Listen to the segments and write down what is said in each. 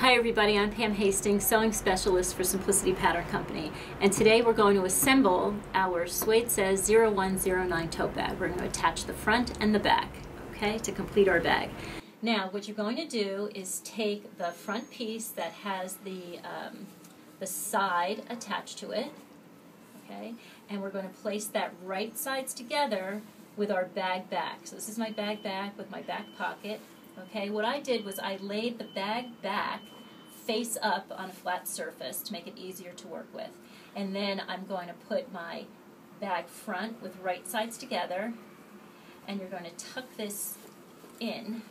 Hi everybody, I'm Pam Hastings, sewing specialist for Simplicity Pattern Company, and today we're going to assemble our SUEDEsays 0109 tote bag. We're going to attach the front and the back, okay, to complete our bag. Now what you're going to do is take the front piece that has the side attached to it, okay, and we're going to place that right sides together with our bag back. So this is my bag back with my back pocket. Okay, what I did was I laid the bag back face up on a flat surface to make it easier to work with. And then I'm going to put my bag front with right sides together, and you're going to tuck this in,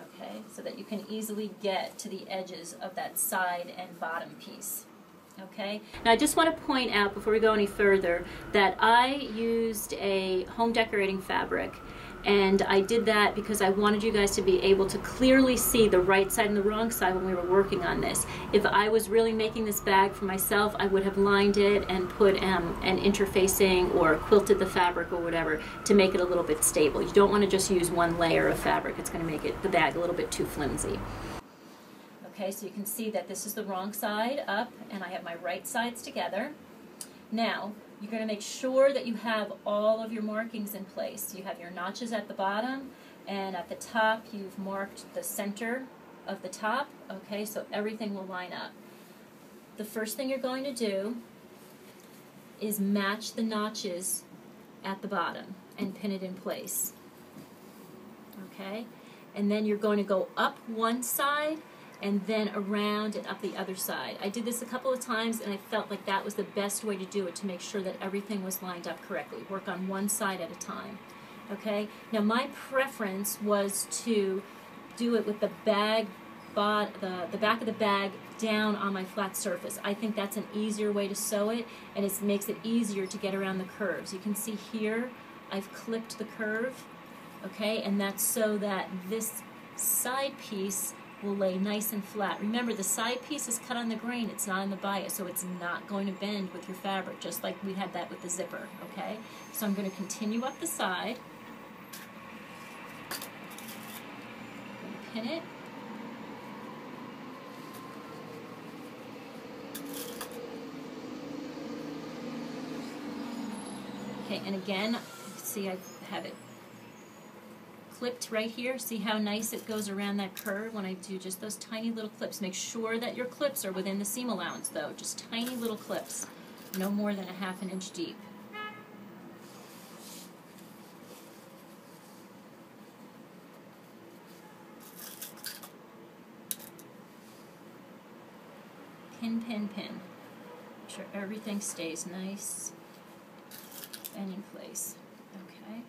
okay, so that you can easily get to the edges of that side and bottom piece. Okay. Now I just want to point out before we go any further that I used a home decorating fabric, and I did that because I wanted you guys to be able to clearly see the right side and the wrong side when we were working on this. If I was really making this bag for myself, I would have lined it and put an interfacing or quilted the fabric or whatever to make it a little bit stable. You don't want to just use one layer of fabric. It's going to make the bag a little bit too flimsy. Okay, so you can see that this is the wrong side up, and I have my right sides together. Now, you're going to make sure that you have all of your markings in place. You have your notches at the bottom, and at the top you've marked the center of the top, okay, so everything will line up. The first thing you're going to do is match the notches at the bottom and pin it in place, okay, and then you're going to go up one side and then around and up the other side. I did this a couple of times and I felt like that was the best way to do it to make sure that everything was lined up correctly. Work on one side at a time. Okay? Now my preference was to do it with the bag, the back of the bag down on my flat surface. I think that's an easier way to sew it, and it makes it easier to get around the curves. You can see here I've clipped the curve, okay, and that's so that this side piece will lay nice and flat. Remember, the side piece is cut on the grain, it's not on the bias, so it's not going to bend with your fabric, just like we had that with the zipper, okay? So I'm going to continue up the side. I'm going to pin it. Okay, and again, you can see I have it clipped right here. See how nice it goes around that curve when I do just those tiny little clips. Make sure that your clips are within the seam allowance though, just tiny little clips, no more than a ½ inch deep. Pin, pin, pin. Make sure everything stays nice and in place. Okay.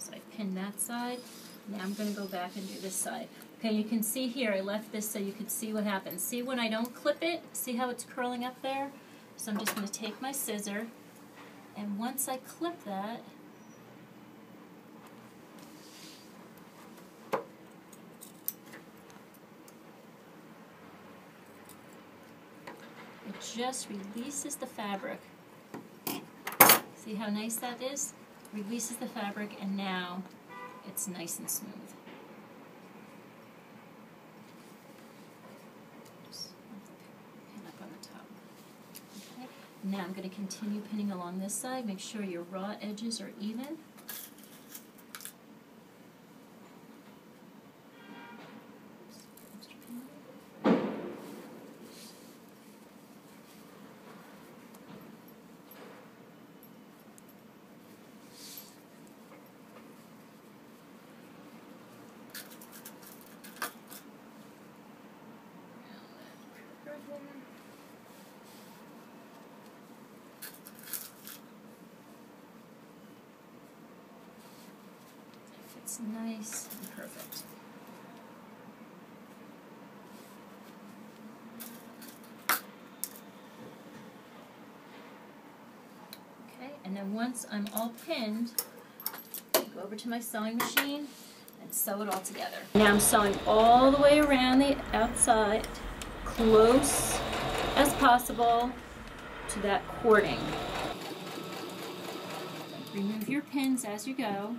So I pinned that side. Now I'm going to go back and do this side. Okay, you can see here I left this so you could see what happens. See when I don't clip it? See how it's curling up there? So I'm just going to take my scissor, and once I clip that, it just releases the fabric. See how nice that is? Releases the fabric, and now it's nice and smooth. Just pin up on the top. Okay. Now I'm going to continue pinning along this side. Make sure your raw edges are even. It's nice and perfect. Okay, and then once I'm all pinned, I go over to my sewing machine and sew it all together. Now I'm sewing all the way around the outside, close as possible to that cording. Remove your pins as you go.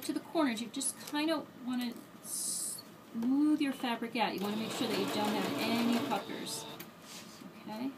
get to the corners, you just kind of want to smooth your fabric out. You want to make sure that you don't have any puckers. Okay?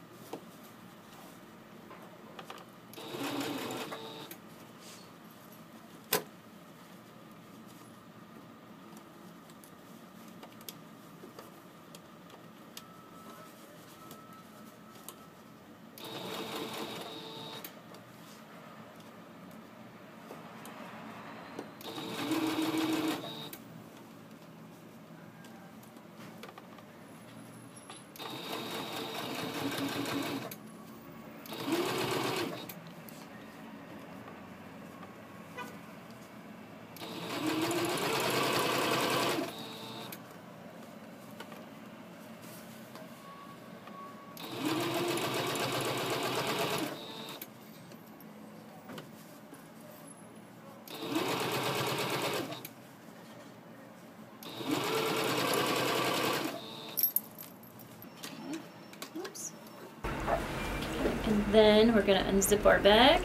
And then we're going to unzip our bag.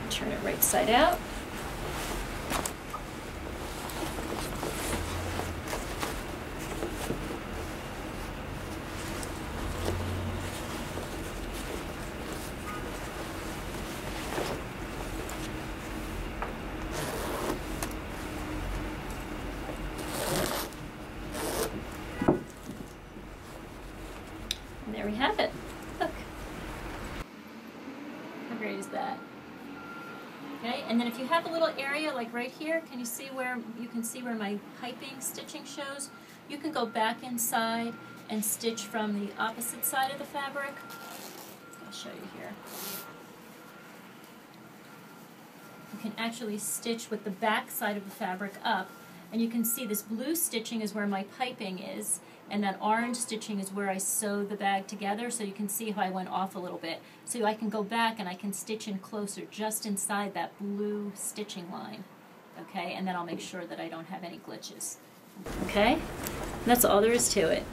Turn it right side out. And there we have it. Look. How great is that? Okay, and then if you have a little area like right here, can you see where my piping stitching shows? You can go back inside and stitch from the opposite side of the fabric. I'll show you here. You can actually stitch with the back side of the fabric up, and you can see this blue stitching is where my piping is, and that orange stitching is where I sew the bag together, so you can see how I went off a little bit. So I can go back and I can stitch in closer just inside that blue stitching line. Okay, and then I'll make sure that I don't have any glitches. Okay, and that's all there is to it.